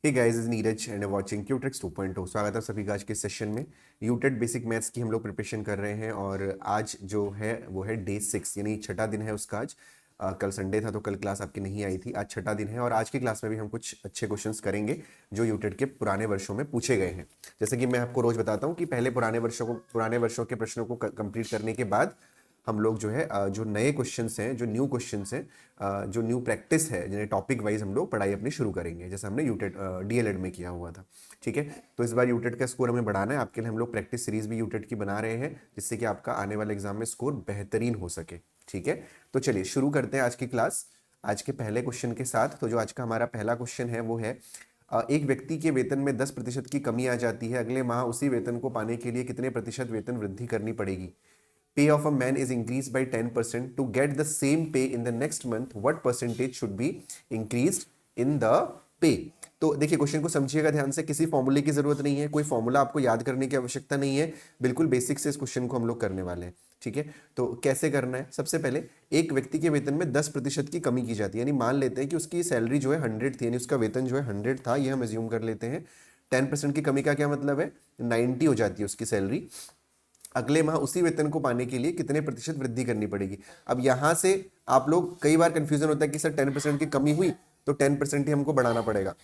Hey guys, is Neeraj and watching Qutrix 2.0। स्वागत है सभी का आज के सेशन में। यूटेड बेसिक मैथ्स की हम लोग प्रिपरेशन कर रहे हैं और आज जो है वो है डे 6 यानी छठा दिन है उसका आज। कल संडे था तो कल क्लास आपकी नहीं आई थी। आज छठा दिन है और आज की क्लास में भी हम कुछ अच्छे क्वेश्चंस करेंगे जो यूटेड के पुराने वर्षों में पूछे गए हैं। जैसे कि मैं आपको रोज बताता हूँ कि पहले पुराने वर्षों के प्रश्नों को कंप्लीट करने के बाद हम लोग जो है जो नए क्वेश्चंस हैं, जो न्यू क्वेश्चंस हैं, जो न्यू प्रैक्टिस है, जिन्हें टॉपिक वाइज हम लोग पढ़ाई अपनी शुरू करेंगे, जैसे हमने यूटेट डीएलएड में किया हुआ था। ठीक है, तो इस बार यूटेट का स्कोर हमें बढ़ाना है। आपके लिए हम लोग प्रैक्टिस सीरीज भी यूटेट की बना रहे हैं जिससे कि आपका आने वाले एग्जाम में स्कोर बेहतरीन हो सके। ठीक है, तो चलिए शुरू करते हैं आज की क्लास आज के पहले क्वेश्चन के साथ। तो जो आज का हमारा पहला क्वेश्चन है वो है एक व्यक्ति के वेतन में 10% की कमी आ जाती है। अगले माह उसी वेतन को पाने के लिए कितने प्रतिशत वेतन वृद्धि करनी पड़ेगी? Pay of a man is increased by 10%. To get the same pay in the next month, what percentage should be increased in the pay? तो देखिए, क्वेश्चन को समझिएगा ध्यान से। किसी फॉर्मूले की जरूरत नहीं है, कोई फॉर्मूला आपको याद करने की आवश्यकता नहीं है। बिल्कुल बेसिक से इस क्वेश्चन को हम लोग करने वाले हैं। ठीक है, तो कैसे करना है? सबसे पहले एक व्यक्ति के वेतन में 10% की कमी की जाती है। यानी मान लेते हैं कि उसकी सैलरी जो है 100 थी, यानी उसका वेतन जो है 100 था, ये हम एज्यूम कर लेते हैं। 10% की कमी का क्या मतलब है? 90 हो जाती है उसकी सैलरी। अगले माह उसी वेतन को पाने के लिए कितने प्रतिशत वृद्धि करनी पड़ेगी? अब यहां से आप लोग, कई बार कंफ्यूजन होता है कि सर 10% की कमी हुई तो 10% ही हमको बढ़ाना पड़ेगा।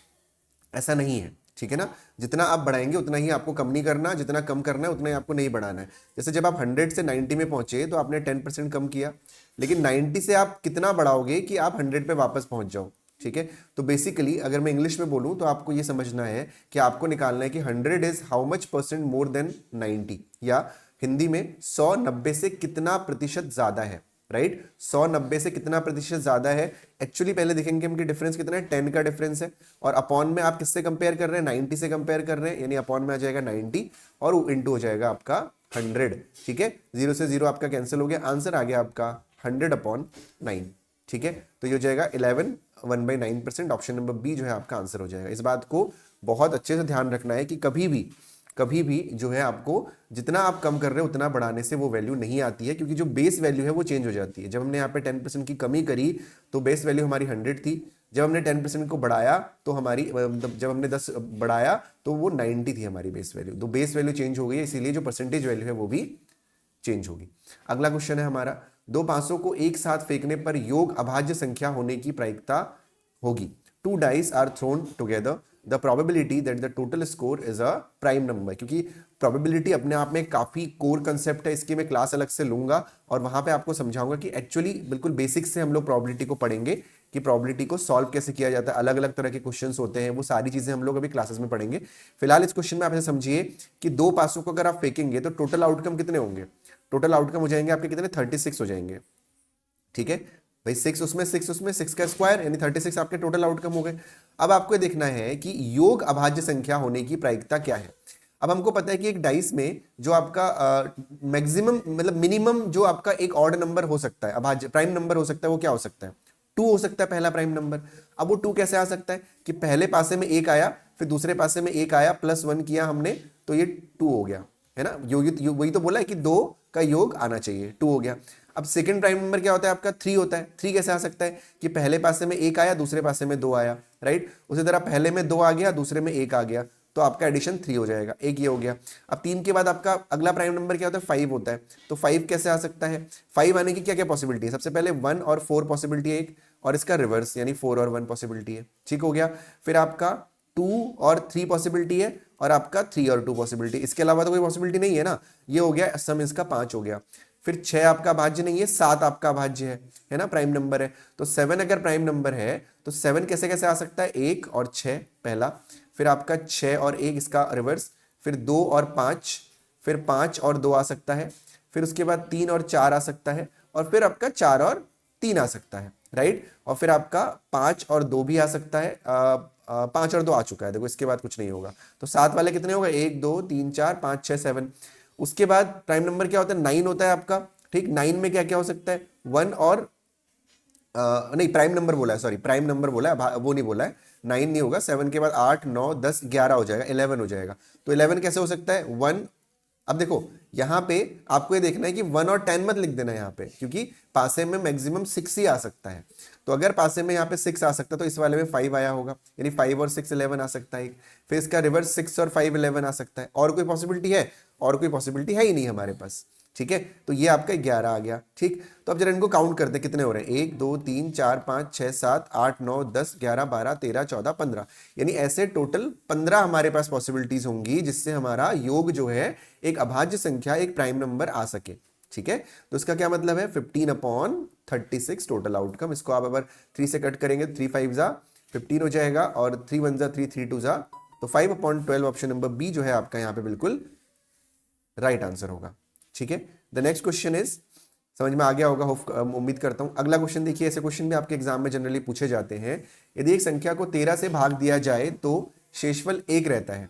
ऐसा नहीं है, ठीक है ना। जितना आप बढ़ाएंगे उतना ही आपको कम नहीं करना, जितना कम करना है उतना ही आपको नहीं बढ़ाना है। जैसे जब आप 100 से 90 में पहुंचे तो आपने 10% कम किया, लेकिन 90 से आप कितना बढ़ाओगे कि आप 100 पे वापस पहुंच जाओ। ठीक है, तो बेसिकली अगर मैं इंग्लिश में बोलूं तो आपको ये समझना है कि आपको निकालना है कि 100 is how much percent more than 90, या हिंदी में 100 90 से कितना प्रतिशत ज्यादा है। राइट, 100 90 से कितना प्रतिशत ज्यादा है। एक्चुअली पहले देखेंगे हम कि डिफरेंस कितना है, 10 का डिफरेंस है। और अपॉन में आप किससे कंपेयर कर रहे हैं? 90 से कंपेयर कर रहे हैं, यानी अपॉन में आ जाएगा 90 और इंटू हो जाएगा आपका 100। ठीक है, जीरो से जीरो आपका कैंसिल हो गया, आंसर आ गया आपका 100/9। ठीक है, तो ये हो जाएगा 11 1/9%। ऑप्शन नंबर बी जो है आपका आंसर हो जाएगा। इस बात को बहुत अच्छे से ध्यान रखना है कि कभी भी जो है आपको जितना आप कम कर रहे हो उतना बढ़ाने से वो वैल्यू नहीं आती है, क्योंकि जो बेस वैल्यू है वो चेंज हो जाती है। जब हमने यहाँ पे 10% की कमी करी तो बेस वैल्यू हमारी 100 थी। जब हमने 10% को बढ़ाया तो हमारी, जब हमने 10 बढ़ाया तो वो 90 थी हमारी बेस वैल्यू। तो बेस वैल्यू चेंज हो गई है, इसीलिए जो परसेंटेज वैल्यू है वो भी चेंज होगी। अगला क्वेश्चन है हमारा, दो पासों को एक साथ फेंकने पर योग अभाज्य संख्या होने की प्रायिकता होगी। Two dice are thrown together, the probability that the total score is a prime number. क्योंकि प्रोबेबिलिटी अपने आप में काफी कोर कंसेप्ट है, इसकी मैं क्लास अलग से लूंगा और वहां पे आपको समझाऊंगा कि एक्चुअली बिल्कुल बेसिक से हम लोग प्रोबेबिलिटी को पढ़ेंगे कि प्रोबेबिलिटी को सॉल्व कैसे किया जाता है। अलग अलग तरह के क्वेश्चंस होते हैं, वो सारी चीजें हम लोग अभी क्लासेस में पढ़ेंगे। फिलहाल इस क्वेश्चन में आप ऐसे समझिए कि दो पासों को अगर आप फेंकेंगे तो टोटल आउटकम कितने होंगे? टोटल आउटकम हो जाएंगे आपके कितने? 36 हो जाएंगे। ठीक है भाई, 6 उसमें 6 का स्क्वायर यानी 36 आपके टोटल आउटकम हो गए। अब आपको देखना है कि योग अभाज्य संख्या होने की प्रायिकता क्या है। अब हमको पता है कि एक डाइस में जो आपका मैक्सिमम मतलब मिनिमम जो आपका एक ऑड नंबर हो सकता है, अभाज्य प्राइम नंबर हो सकता है, वो क्या हो सकता है? 2 हो सकता है, पहला प्राइम नंबर। अब वो 2 कैसे आ सकता है कि पहले पासे में एक आया, फिर दूसरे पासे में एक आया, +1 किया हमने तो ये 2 हो गया, है ना। वही तो बोला है कि 2 का योग आना चाहिए, 2 हो गया। अब सेकंड प्राइम नंबर क्या होता है आपका? 3 होता है। 3 कैसे आ सकता है कि पहले पासे में एक आया, दूसरे पासे में 2 आया। राइट, उसी तरह पहले में 2 आ गया, दूसरे में 1 आ गया, तो आपका एडिशन 3 हो जाएगा। एक ये हो गया। अब 3 के बाद आपका अगला प्राइम नंबर क्या होता है? 5 होता है। तो 5 कैसे आ सकता है? 5 आने की क्या क्या पॉसिबिलिटी है? सबसे पहले 1 और 4 पॉसिबिलिटी है एक, और इसका रिवर्स यानी 4 और 1 पॉसिबिलिटी है। ठीक हो गया। फिर आपका 2 और 3 पॉसिबिलिटी है, और आपका 3 और 2 पॉसिबिलिटी। इसके अलावा तो कोई पॉसिबिलिटी नहीं है ना। ये हो गया, सम इसका 5 हो गया। फिर 6 आपका भाज्य नहीं है, 7 आपका भाज्य है ना, प्राइम नंबर है। तो 7 अगर प्राइम नंबर है तो 7 कैसे कैसे आ सकता है? 1 और 6 पहला, फिर आपका 6 और 1 इसका रिवर्स, फिर 2 और 5, फिर 5 और 2 आ सकता है, फिर उसके बाद 3 और 4 आ सकता है, और फिर आपका 4 और 3 आ सकता है। राइट, और फिर आपका 5 और 2 भी आ सकता है। 5 और 2 आ चुका है, देखो इसके बाद कुछ नहीं होगा। तो 7 वाले कितने होगा? 1 2 3 4 5 6 7। उसके बाद प्राइम नंबर क्या होता है? 9 होता है आपका। ठीक, 9 में क्या क्या हो सकता है? 1 और नहीं, प्राइम नंबर बोला है, सॉरी प्राइम नंबर बोला है, वो नहीं बोला है। 9 नहीं होगा, 7 के बाद 8 9 10 11 हो जाएगा, 11 हो जाएगा। तो 11 कैसे हो सकता है? 1 अब देखो यहाँ पे आपको ये देखना है कि 1 और 10 मत लिख देना यहाँ पे, क्योंकि पासे में मैक्सिमम 6 ही आ सकता है। तो अगर पासे में यहाँ पे 6 आ सकता है तो इस वाले में 5 आया होगा, यानी 5 और 6 11 आ सकता है। फिर इसका रिवर्स 6 और 5 11 आ सकता है। और कोई पॉसिबिलिटी है? और कोई पॉसिबिलिटी है ही नहीं हमारे पास। ठीक है, तो ये आपका 11 आ गया। ठीक, तो अब जरा इनको काउंट करते हैं कितने हो रहे हैं। 1 2 3 4 5 6 7 8 9 10 11 12 13 14 15, यानी ऐसे टोटल 15 हमारे पास पॉसिबिलिटीज होंगी जिससे हमारा योग जो है एक अभाज्य संख्या, एक प्राइम नंबर आ सके। ठीक है, तो इसका क्या मतलब है, 15/36 टोटल आउटकम। इसको आप अगर 3 से कट करेंगे, 3 5 जा 15 हो जाएगा, और 3 1 जा 3 3 2 जा, तो 5/12 ऑप्शन नंबर बी जो है आपका यहाँ पे बिल्कुल राइट आंसर होगा। ठीक है, द नेक्स्ट क्वेश्चन इज, समझ में आ गया होगा, उम्मीद करता हूं। अगला क्वेश्चन देखिए, ऐसे क्वेश्चन भी आपके एग्जाम में जनरली पूछे जाते हैं। यदि एक संख्या को 13 से भाग दिया जाए तो शेषफल 1 रहता है,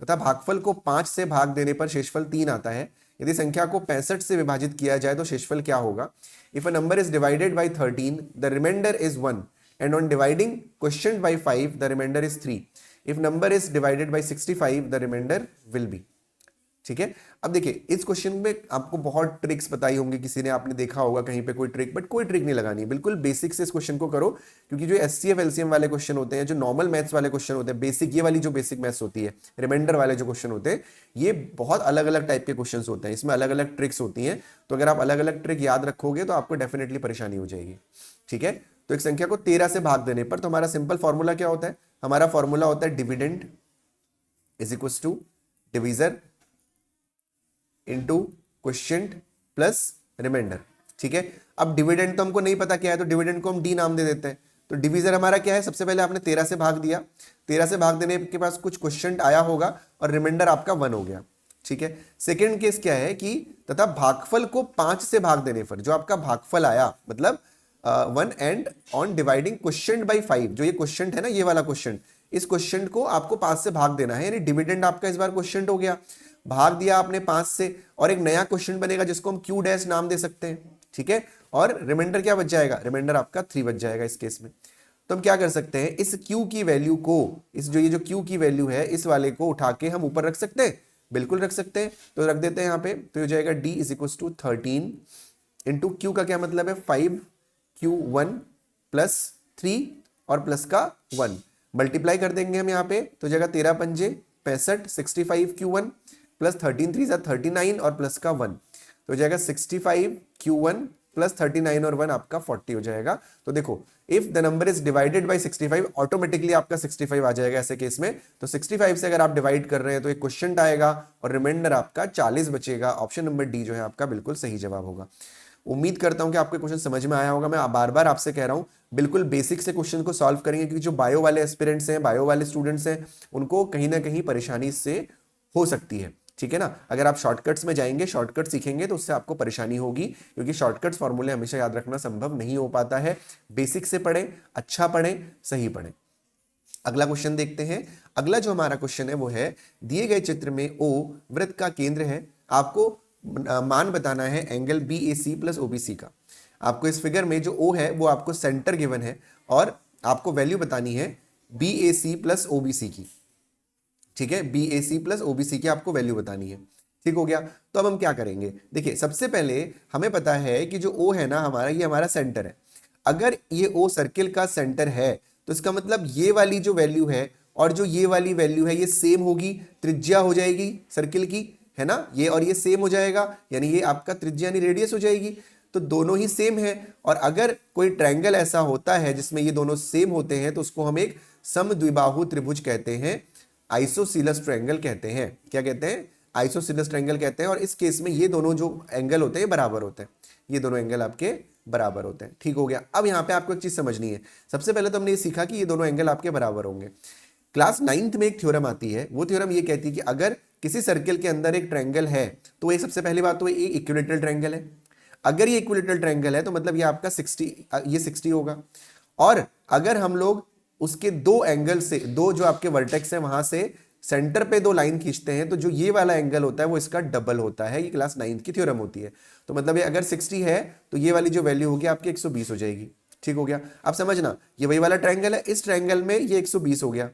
तथा भागफल को 5 से भाग देने पर शेषफल 3 आता है। यदि संख्या को 65 से विभाजित किया जाए तो शेषफल क्या होगा? If a number is divided by 13 the remainder is 1 and on dividing question by 5 the remainder is 3। If number is divided by 65 the remainder will be. ठीक है, अब देखिए इस क्वेश्चन में आपको बहुत ट्रिक्स बताई होंगी, किसी ने आपने देखा होगा कहीं पे कोई ट्रिक, बट कोई ट्रिक नहीं लगानी, बिल्कुल बेसिक से इस क्वेश्चन को करो। क्योंकि जो एचसीएफ एलसीएम वाले क्वेश्चन होते हैं, जो नॉर्मल मैथ्स वाले क्वेश्चन होते हैं, बेसिक ये वाली जो बेसिक मैथ्स होती है, रिमाइंडर वाले जो क्वेश्चन होते हैं, ये बहुत अलग अलग टाइप के क्वेश्चन होते हैं, इसमें अलग अलग ट्रिक्स होती हैं। तो अगर आप अलग अलग ट्रिक याद रखोगे तो आपको डेफिनेटली परेशानी हो जाएगी। ठीक है, तो एक संख्या को 13 से भाग देने पर, तो हमारा सिंपल फॉर्मूला क्या होता है? हमारा फॉर्मूला होता है dividend is equal to divisor into quotient plus remainder. ठीक है, अब डिविडेंड तो हमको नहीं पता क्या है, तो डिविडेंड को हम डी नाम दे देते हैं। तो डिवीजर हमारा क्या है? सबसे पहले आपने 13 से भाग दिया, 13 से भाग देने के पास कुछ क्वोशिएंट आया होगा और रिमाइंडर आपका 1 हो गया। ठीक है, सेकेंड केस क्या है कि तथा भागफल को 5 से भाग देने पर जो आपका भागफल आया, मतलब 1 and on dividing quotient by 5, जो ये क्वोशिएंट है ना, ये वाला क्वोशिएंट, इस क्वोशिएंट को आपको 5 से भाग देना है, यानी डिविडेंड आपका इस बार क्वोशिएंट हो गया। भाग दिया आपने 5 से, और एक नया क्वेश्चन बनेगा जिसको हम क्यू डैश नाम दे सकते हैं। ठीक है, और रिमाइंडर क्या बच जाएगा? रिमाइंडर आपका 3 बच जाएगा इस केस में। तो हम क्या कर सकते हैं, इस क्यू की वैल्यू को, इस जो ये जो क्यू की वैल्यू है, इस वाले को उठा के हम ऊपर रख सकते हैं, बिल्कुल रख सकते हैं। तो रख देते हैं यहाँ पे, तो हो जाएगा d is equal to 13 into q का क्या मतलब है 5q1 प्लस 3 और प्लस का 1 मल्टीप्लाई कर देंगे हम यहाँ पे, तो जगह 13 पंजे 65, 65q1 प्लस 13 3 39 और प्लस का 1, तो हो जाएगा 65q1 प्लस 39 और 1 आपका 40 हो जाएगा। तो देखो if the number is divided by 65, automatically आपका 65 आ जाएगा ऐसे केस में। तो 65 से अगर आप डिवाइड कर रहे हैं तो एक क्वेश्चन आएगा और रिमाइंडर आपका 40 बचेगा। ऑप्शन नंबर डी जो है आपका बिल्कुल सही जवाब होगा। उम्मीद करता हूं कि आपको क्वेश्चन समझ में आया होगा। मैं बार बार आपसे कह रहा हूं, बिल्कुल बेसिक से क्वेश्चन को सॉल्व करेंगे, क्योंकि जो बायो वाले एस्पिरेंट्स हैं, बायो वाले स्टूडेंट्स हैं, उनको कहीं ना कहीं परेशानी इससे हो सकती है। ठीक है ना, अगर आप शॉर्टकट्स में जाएंगे, शॉर्टकट सीखेंगे, तो उससे आपको परेशानी होगी, क्योंकि शॉर्टकट्स फॉर्मूले हमेशा याद रखना संभव नहीं हो पाता है। बेसिक से पढ़ें, अच्छा पढ़ें, सही पढ़ें। अगला क्वेश्चन देखते हैं। अगला जो हमारा क्वेश्चन है वो है, दिए गए चित्र में ओ वृत्त का केंद्र है, आपको मान बताना है एंगल बी ए सी प्लस ओबीसी का। आपको इस फिगर में जो ओ है वो आपको सेंटर गिवन है, और आपको वैल्यू बतानी है बी ए सी प्लस ओबीसी की। ठीक है, बी ए सी प्लस ओबीसी की आपको वैल्यू बतानी है। ठीक हो गया, तो अब हम क्या करेंगे, देखिए सबसे पहले हमें पता है कि जो ओ है ना हमारा, ये हमारा सेंटर है। अगर ये ओ सर्किल का सेंटर है तो इसका मतलब ये वाली जो वैल्यू है और जो ये वाली वैल्यू है ये सेम होगी, त्रिज्या हो जाएगी सर्किल की, है ना, ये और ये सेम हो जाएगा, यानी ये आपका त्रिज्या यानी रेडियस हो जाएगी। तो दोनों ही सेम है, और अगर कोई ट्रायंगल ऐसा होता है जिसमें ये दोनों सेम होते हैं तो उसको हम एक समद्विबाहु त्रिभुज कहते हैं, आइसोसीलस ट्रायंगल कहते हैं। क्या कहते हैं? आइसोसीलस ट्रायंगल कहते हैं। और इस केस में ये दोनों जो एंगल होते हैं बराबर होते हैं, ये दोनों एंगल आपके बराबर होते हैं। ठीक हो गया। अब यहाँ पे आपको एक चीज समझनी है। सबसे पहले तो हमने ये सीखा कि ये दोनों एंगल आपके बराबर होंगे। क्लास 9th में एक थ्योरम आती है, वो थ्योरम ये कहती है कि अगर किसी सर्किल के अंदर एक ट्रायंगल है तो ये सबसे पहली बात तो ये इक्विलेटरल ट्रायंगल है। अगर ये इक्विलेटरल ट्रायंगल है तो मतलब ये आपका 60 होगा। और अगर हम लोग उसके दो एंगल से, दो जो आपके वर्टेक्स है वहां से सेंटर पे दो लाइन खींचते हैं तो जो ये वाला एंगल होता है वो इसका डबल होता है। ये क्लास 9th की थ्योरम होती है। तो मतलब ये अगर 60 है तो ये वाली जो वैल्यू होगी आपकी 120 हो जाएगी। ठीक हो गया। अब समझना, ये वही वाला ट्रायंगल है, इस ट्रायंगल में ये 120 हो गया,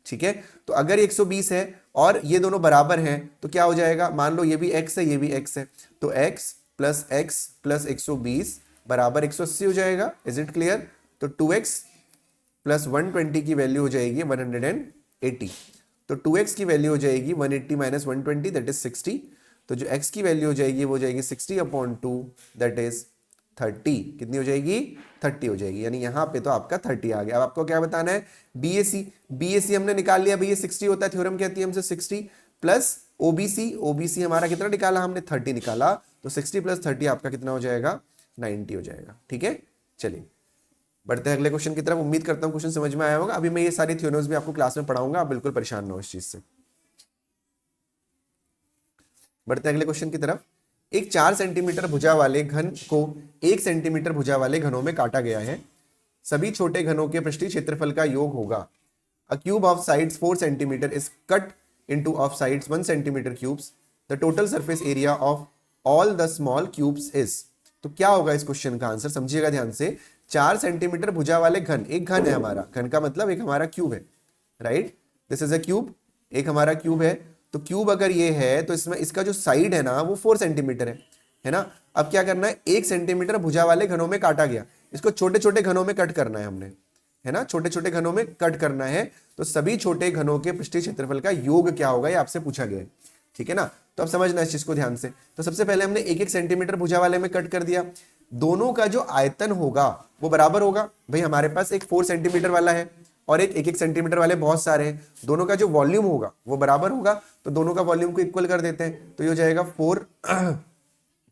ठीक है। तो अगर 120 है और ये दोनों बराबर हैं तो क्या हो जाएगा, मान लो ये भी x है ये भी x है, तो x प्लस 120 बराबर 180 हो जाएगा। Is it clear? तो 2x प्लस 120 की वैल्यू हो जाएगी 180। तो 2x की वैल्यू हो जाएगी 180 माइनस 120 दैट इज 60। तो जो x की वैल्यू हो जाएगी वो हो जाएगी 60/2 दैट इज 30। कितनी हो जाएगी? 30 हो जाएगी। यानी यहाँ पे तो आपका 30 आ गया। अब आपको क्या बताना है? BAC हमने निकाल लिया भैया, 60 होता है, थ्योरम कहती है हमसे 60 प्लस OBC हमारा कितना निकाला हमने? 30 निकाला। तो 60 प्लस 30 आपका कितना हो जाएगा? 90 हो जाएगा। ठीक है, चलिए बढ़ते हैं अगले क्वेश्चन की तरफ। उम्मीद करता हूं क्वेश्चन समझ में आया होगा। अभी मैं ये सारी थ्योरम्स भी आपको क्लास में पढ़ाऊंगा, आप बिल्कुल परेशान ना हो इस चीज से। बढ़ते हैं अगले क्वेश्चन की तरफ। एक 4 सेंटीमीटर भुजा वाले घन को 1 सेंटीमीटर भुजा वाले घनों में काटा गया है। सभी छोटे घनों के पृष्ठीय क्षेत्रफल का योग होगा। अ cube of sides 4 centimetre is cut into of sides 1 centimetre cubes. The total surface area of all the small cubes is. तो क्या होगा इस क्वेश्चन का आंसर? समझिएगा ध्यान से। 4 सेंटीमीटर भुजा वाले घन, एक घन है हमारा, घन का मतलब एक हमारा क्यूब है, right? This is a cube, एक हमारा क्यूब है। तो क्यूब अगर ये है तो इसमें इसका जो साइड है ना वो 4 सेंटीमीटर है ना। अब क्या करना है? 1 सेंटीमीटर भुजा वाले घनों में काटा गया, इसको छोटे छोटे घनों में कट करना है हमने, है ना, छोटे छोटे घनों में कट करना है। तो सभी छोटे घनों के पृष्ठीय क्षेत्रफल का योग क्या होगा, ये आपसे पूछा गया है, ठीक है ना। तो अब समझना इस चीज को ध्यान से। तो सबसे पहले हमने 1-1 सेंटीमीटर भुजा वाले में कट कर दिया। दोनों का जो आयतन होगा वो बराबर होगा। भाई हमारे पास एक 4 सेंटीमीटर वाला है और एक 1-1 सेंटीमीटर वाले बहुत सारे हैं, दोनों का जो वॉल्यूम होगा वो बराबर होगा। तो दोनों का वॉल्यूम को इक्वल कर देते हैं। तो ये हो जाएगा 4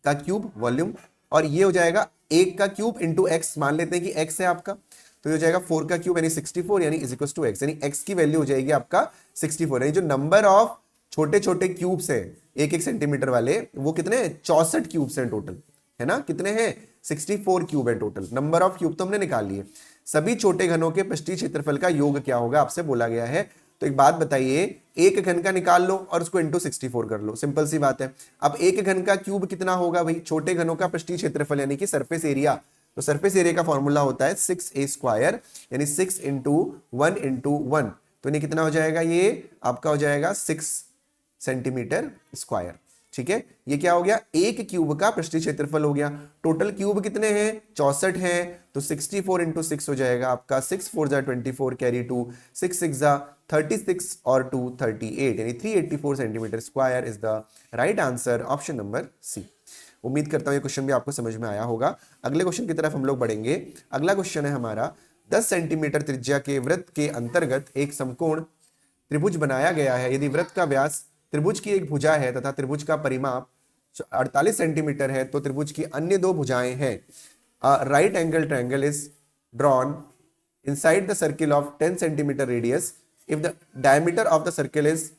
का क्यूब वॉल्यूम, और ये हो जाएगा 1 का क्यूब इंटू एक्स, मान लेते हैं कि एक्स है आपका। तो ये हो जाएगा 4 का क्यूब यानी 64 यानी इज इक्वल टू एक्स, यानी एक्स की वैल्यू हो जाएगी आपका 64। यानी जो नंबर ऑफ छोटे छोटे क्यूब्स है 1-1 सेंटीमीटर वाले वो कितने हैं? 64 क्यूब्स हैं टोटल, है ना। कितने हैं? 64 क्यूब है टोटल। नंबर ऑफ क्यूब तो हमने निकाल लिए। सभी छोटे घनों के पृष्ठीय क्षेत्रफल का योग क्या होगा आपसे बोला गया है। तो एक बात बताइए, एक घन का निकाल लो और उसको इंटू 64 कर लो, सिंपल सी बात है। अब एक घन का क्यूब कितना होगा भाई? छोटे घनों का पृष्ठीय क्षेत्रफल यानी कि सरफेस एरिया। तो सरफेस एरिया का फॉर्मूला होता है 6a² यानी 6 इंटू 1 इंटू 1। तो ये कितना हो जाएगा? ये आपका हो जाएगा 6 सेंटीमीटर स्क्वायर, ठीक है। ये क्या हो गया? एक क्यूब का पृष्ठीय क्षेत्रफल हो गया। टोटल क्यूब कितने हैं? 64 हैं। तो 64 इंटू 6 हो जाएगा आपका 6 4 जा 24 कैरी 2 6 6 जा 36 और 2 38 यानी 384 centimetre square is the right answer, option number C. उम्मीद करता हूं ये क्वेश्चन भी आपको समझ में आया होगा। अगले क्वेश्चन की तरफ हम लोग बढ़ेंगे। अगला क्वेश्चन है हमारा, 10 सेंटीमीटर त्रिज्या के वृत्त के अंतर्गत एक समकोण त्रिभुज बनाया गया है। यदि वृत्त का व्यास त्रिभुज की एक भुजा है तथा त्रिभुज का परिमाप 48 सेंटीमीटर है तो त्रिभुज की अन्य दो भुजाएं हैं। Right angle triangle is drawn inside the circle of 10 centimetre radius if the diameter of the circle is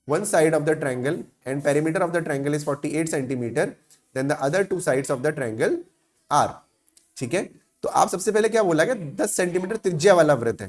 one side of the triangle and perimeter of the triangle is 48 centimeter, then the other two sides of the triangle are, ठीक है। तो आप सबसे पहले क्या बोला कि 10 centimetre त्रिज्या वाला वृत्त है,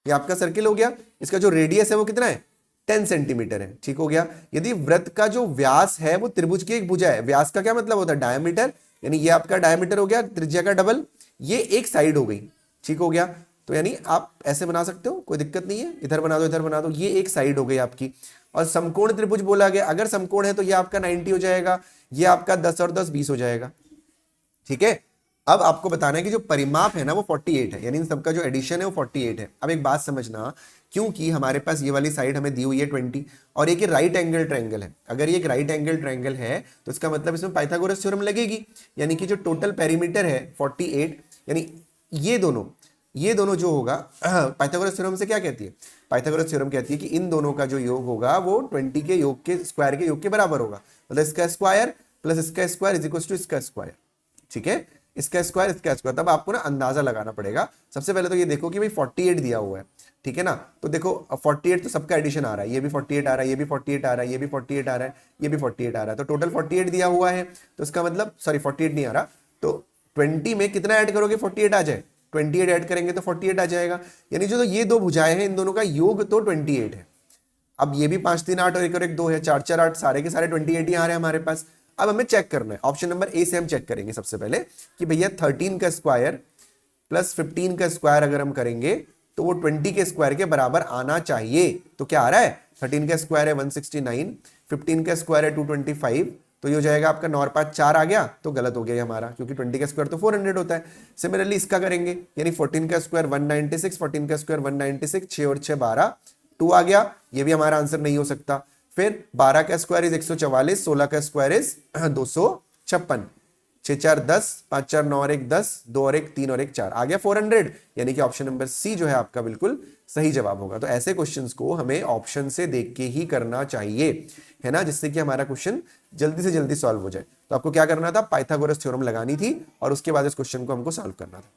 ये आपका सर्किल हो गया। इसका जो रेडियस है वो कितना है? 10 सेंटीमीटर है, ठीक हो गया। यदि वृत्त का जो व्यास है वो त्रिभुज की एक भुजा है, व्यास का क्या मतलब होता है? डायमीटर, यानी ये आपका डायमीटर हो गया, त्रिज्या का डबल, ये एक साइड हो गई, ठीक हो गया। तो यानी आप ऐसे बना सकते हो, कोई दिक्कत नहीं है, इधर बना दो इधर बना दो, ये एक साइड हो गई आपकी। और समकोण त्रिभुज बोला गया, अगर समकोण है तो ये आपका 90 हो जाएगा, ये आपका 10 और 10 20 हो जाएगा, ठीक है। अब आपको बताना है कि जो परिमाप है ना वो 48 है, यानी इन सबका जो एडिशन है वो 48 है। अब एक बात समझना, क्योंकि हमारे पास ये वाली साइड हमें दी हुई है 20 और एक राइट एंगल ट्रायंगल है। अगर ये एक राइट एंगल ट्रायंगल है तो इसका मतलब इसमें पाइथागोरस थ्योरम लगेगी, यानी कि जो टोटल पेरीमीटर है 48, यानी ये दोनों जो होगा पाइथागोरस थ्योरम से क्या कहती है? पाइथागोरस थ्योरम कहती है कि इन दोनों का जो योग होगा वो 20 के योग के स्क्वायर के योग के बराबर होगा। मतलब इसका स्क्वायर प्लस इसका स्क्वायर इज इक्वल टू इसका स्क्वायर, ठीक है। इसका स्क्वायर इसका स्क्वायर, तब आपको ना अंदाजा लगाना पड़ेगा। सबसे पहले तो ये देखो कि भाई 48 दिया हुआ है, ठीक है ना। तो देखो 48 तो सबका एडिशन आ रहा है, ये भी 48 आ रहा है, ये भी 48 आ रहा है, ये भी 48 आ रहा है, ये भी 48 आ रहा है, तो टोटल 48 दिया हुआ है। तो इसका मतलब सॉरी 48 नहीं आ रहा, तो 20 में कितना ऐड करोगे 48 आ जाए, 28 ऐड करेंगे तो 48 आ जाएगा। यानी जो तो ये दो भुजाएं हैं इन दोनों का योग तो 28 है। अब ये भी 5 3 8 और 1 2 है, 4 4 8, सारे के सारे 28 ही आ रहे हैं हमारे पास। अब हमें चेक करना है, ऑप्शन नंबर ए से हम चेक करेंगे सबसे पहले कि भैया 13 का स्क्वायर प्लस 15 का स्क्वायर अगर हम करेंगे तो वो 20 के स्क्वायर के बराबर आना चाहिए। तो क्या आ रहा है, 13 का स्क्वायर है 169, 15 का स्क्वायर है 225, तो ये हो जाएगा आपका 9 और 5 4 आ गया, तो गलत हो गया ये हमारा, क्योंकि 20 का स्क्वायर तो 400 होता है। सिमिलरली इसका करेंगे, यानी 14 का स्क्वायर 196, 14 का स्क्वायर 196, 6 और 6 12, 2 आ गया, ये भी हमारा आंसर नहीं हो सकता। फिर 12 का स्क्वायर इज 144, 16 का स्क्वायर इज 256, 6 4 10, 5 4 9 और 1 10, 2 और 1 3 और 1 4, आ गया 400, यानी कि ऑप्शन नंबर सी जो है आपका बिल्कुल सही जवाब होगा। तो ऐसे क्वेश्चंस को हमें ऑप्शन से देख के ही करना चाहिए, है ना, जिससे कि हमारा क्वेश्चन जल्दी से जल्दी सॉल्व हो जाए। तो आपको क्या करना था, पाइथागोरस थ्योरम लगानी थी और उसके बाद इस क्वेश्चन को हमको सॉल्व करना था।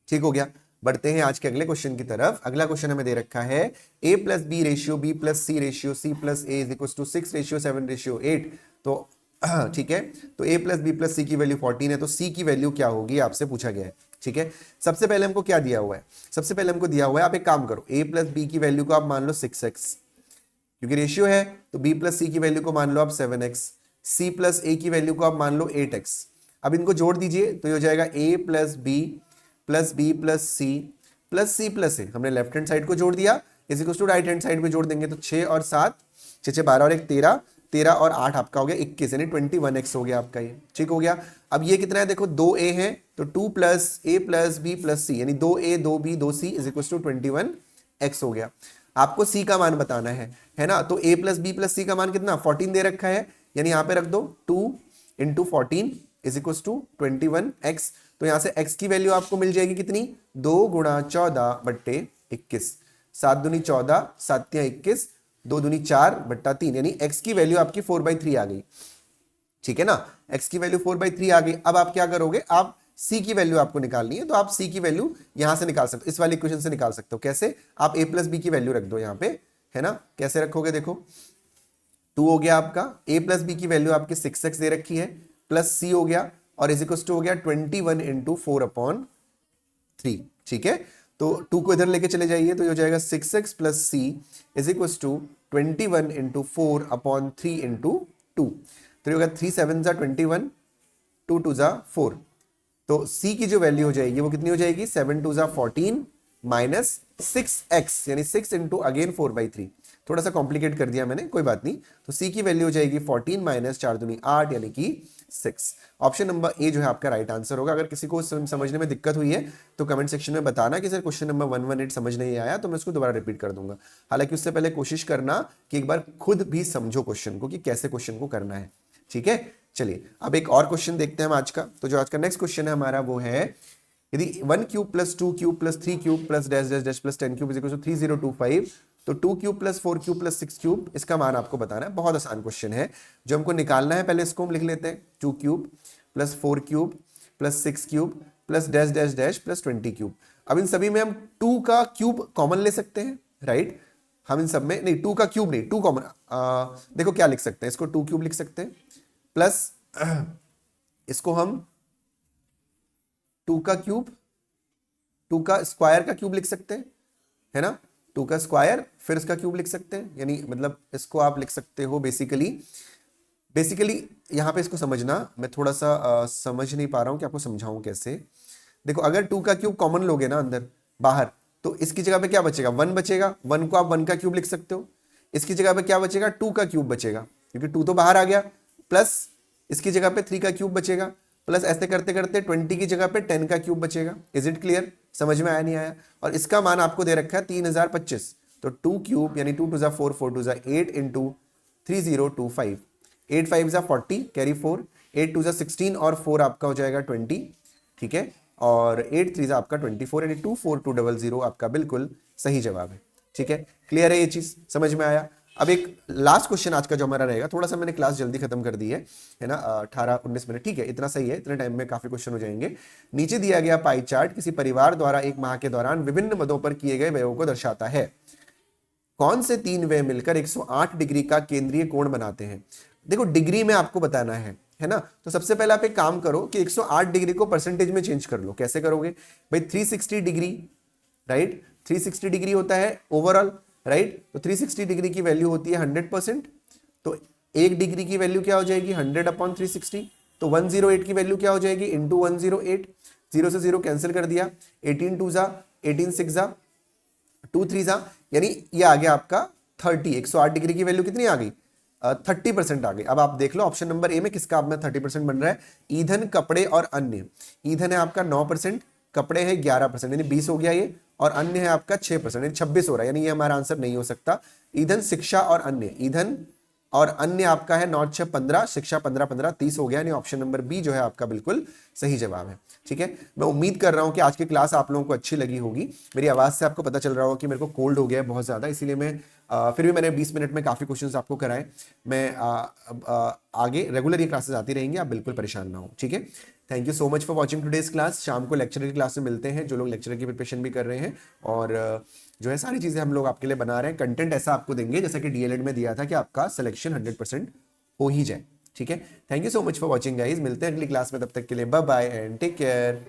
ठीक हो गया। बढ़ते हैं आज के अगले क्वेश्चन की तरफ। अगला क्वेश्चन हमें दे रखा है a plus b ratio b plus c ratio c plus a is equal to 6 ratio 7 ratio 8। तो ठीक है, तो a plus B plus c की वैल्यू 14 है, तो c की वैल्यू क्या होगी आपसे पूछा गया है। ठीक है, सबसे पहले हमको क्या दिया हुआ है, सबसे पहले हमको दिया हुआ है, आप एक काम करो, a प्लस बी की वैल्यू को आप मान लो 6x, क्योंकि रेशियो है, तो b प्लस सी की वैल्यू को मान लो आप 7x, c प्लस a की वैल्यू को आप मान लो 8x। अब इनको जोड़ दीजिए, तो ये हो जाएगा a plus B plus B plus C plus A, हमने लेफ्ट हैंड साइड को जोड़ दिया, is equal to right hand side पे जोड़ देंगे, तो 6 और 7, 6 6 12 और 1 13, 13 और 8 आपका हो गया 21, यानी 21x हो गया आपका ये। ठीक हो गया। अब ये कितना है, देखो 2a है, तो 2 plus a plus B plus C, यानी 2a 2b 2c is equal to 21x हो गया। आपको c का मान बताना है ना, तो a प्लस बी प्लस सी का मान कितना 14 दे रखा है, यानी यहाँ पे रख दो 2 into 14 is equal to 21x। तो यहां से x की वैल्यू आपको मिल जाएगी कितनी, 2 गुणा 14 बट्टे 21, 7 दूनी 14, 7 या 21, 2 दूनी 4 बट्टा 3, यानी x की वैल्यू आपकी 4/3 आ गई। ठीक है ना, x की वैल्यू 4/3 आ गई। अब आप क्या करोगे, आप c की वैल्यू आपको निकालनी है, तो आप c की वैल्यू यहां से निकाल सकते हो, इस वाले इक्वेशन से निकाल सकते हो। कैसे, आप a प्लस बी की वैल्यू रख दो यहाँ पे, है ना, कैसे रखोगे, देखो 2 हो गया आपका, a प्लस बी की वैल्यू आपकी 6x दे रखी है, प्लस c हो गया, और इज इक्वल टू हो गया 21 इंटू 4/3। ठीक है, तो 2 को इधर लेके चले जाइए, तो ये हो जाएगा 6x plus c is equal to 21 into 4/3 into 2, तो ये होगा 3 7 जा 21, 2 2 जा 4, तो c की जो वैल्यू हो जाएगी वो कितनी हो जाएगी, 7 2 जा 14 माइनस 6x, यानी 6 इंटू अगेन 4/3, थोड़ा सा कॉम्प्लिकेट कर दिया मैंने, कोई बात नहीं। तो c की वैल्यू हो जाएगी 14 माइनस 4 दूनी 8, यानी कि 6। ऑप्शन नंबर ए जो है आपका राइट आंसर होगा। अगर किसी को समझने में दिक्कत हुई है तो कमेंट सेक्शन में बताना कि सर क्वेश्चन नंबर 118 समझ नहीं आया, तो मैं उसको दोबारा रिपीट कर दूंगा। हालांकि उससे पहले कोशिश करना कि एक बार खुद भी समझो क्वेश्चन को कि कैसे क्वेश्चन को करना है। ठीक है, चलिए अब एक और क्वेश्चन देखते हैं हम आज का। तो जो आज का नेक्स्ट क्वेश्चन है हमारा वो है, यदि 1 cube plus 2 cube plus 3 cube plus dash dash dash plus 10 cube is equal to 3025, तो 2 cube plus 4 cube plus 6 cube, इसका मान आपको बताना है। बहुत आसान क्वेश्चन है, जो हमको निकालना है, पहले इसको हम लिख लेते हैं, 2 cube plus 4 cube plus 6 cube plus dash dash dash plus 20 cube. अब इन सभी में हम 2 का क्यूब कॉमन ले सकते हैं, राइट, हम इन सब में, नहीं 2 का क्यूब नहीं, 2 कॉमन, देखो क्या लिख सकते हैं, इसको 2 क्यूब लिख सकते हैं, प्लस इसको हम 2 का क्यूब, 2 का स्क्वायर का क्यूब लिख सकते हैं, है ना, 2 का स्क्वायर फिर इसका क्यूब लिख सकते हैं, यानी मतलब इसको आप लिख सकते हो बेसिकली यहां पे इसको समझना, मैं थोड़ा सा समझ नहीं पा रहा हूं कि आपको समझाऊं कैसे। देखो अगर 2 का क्यूब कॉमन लोगे ना अंदर बाहर, तो इसकी जगह पे क्या बचेगा, 1 बचेगा, 1 को आप 1 का क्यूब लिख सकते हो, इसकी जगह पे क्या बचेगा, 2 का क्यूब बचेगा, क्योंकि 2 तो बाहर आ गया, प्लस इसकी जगह पे 3 का क्यूब बचेगा, प्लस ऐसे करते करते 20 की जगह पे 10 का क्यूब बचेगा। इज इट क्लियर, समझ में आया नहीं आया। और इसका मान आपको दे रखा है 3025, तो 2 क्यूब यानी 2 2 जा 4 4 2 जा 8 इंटू 3025, 8 5 जा 40 कैरी 4, 8 2 जा 16 और 4 आपका हो जाएगा 20। ठीक है, और 8 3 जा आपका 24, यानी 24200 आपका बिल्कुल सही जवाब है। ठीक है, क्लियर है, ये चीज समझ में आया। अब एक लास्ट क्वेश्चन आज का जो हमारा रहेगा, थोड़ा सा मैंने क्लास जल्दी खत्म कर दी है ना, 18-19 मिनट, ठीक है, इतना सही है, इतने टाइम में काफी क्वेश्चन हो जाएंगे। नीचे दिया गया पाई चार्ट किसी परिवार द्वारा एक माह के दौरान विभिन्न मदों पर किए गए व्ययों को दर्शाता है। कौन से 3 व्यय मिलकर 108 डिग्री का केंद्रीय कोण बनाते हैं। देखो डिग्री में आपको बताना है ना, तो सबसे पहले आप एक काम करो कि 108 डिग्री को परसेंटेज में चेंज कर लो। कैसे करोगे भाई, 360 डिग्री, राइट, 360 डिग्री होता है ओवरऑल, राइट, तो 360 डिग्री की वैल्यू होती है 100%, तो 1 डिग्री की वैल्यू क्या हो जाएगी 100/360, तो 108 की वैल्यू क्या हो जाएगी इंटू 108, 0 से 0 कैंसिल कर दिया, 18 2 जा 18 6 जा 2 3 जा, यानी ये आ गया आपका 30, 108 डिग्री की वैल्यू कितनी आ गई, 30% आ गई। अब आप देख लो ऑप्शन नंबर ए में किसका आप में 30% बन रहा है, ईंधन, कपड़े और अन्य। ईंधन है आपका 9%, कपड़े है 11%, यानी 20 हो गया ये, और अन्य है आपका 6%, यानी 26 हो रहा है, यानी ये हमारा आंसर नहीं हो सकता। ईंधन, शिक्षा और अन्य, ईंधन और अन्य आपका है 9 6 15, शिक्षा 15 15 30 हो गया, यानी ऑप्शन नंबर बी जो है आपका बिल्कुल सही जवाब है। ठीक है, मैं उम्मीद कर रहा हूं कि आज की क्लास आप लोगों को अच्छी लगी होगी। मेरी आवाज से आपको पता चल रहा होगा कि मेरे को कोल्ड हो गया है बहुत ज्यादा, इसीलिए मैं फिर भी मैंने 20 मिनट में काफी क्वेश्चंस आपको कराए। मैं आगे रेगुलर ये क्लासेस आती रहेंगी, आप बिल्कुल परेशान ना हो। ठीक है, thank you so much for watching today's class. शाम को लेक्चर की क्लास में मिलते हैं, जो लोग लेक्चर की प्रिपरेशन भी कर रहे हैं, और जो है सारी चीजें हम लोग आपके लिए बना रहे हैं। कंटेंट ऐसा आपको देंगे जैसा कि डीएलएड में दिया था कि आपका सिलेक्शन 100% हो ही जाए। ठीक है, thank you so much for watching guys, मिलते हैं अगली क्लास में, तब तक के लिए bye bye and take care.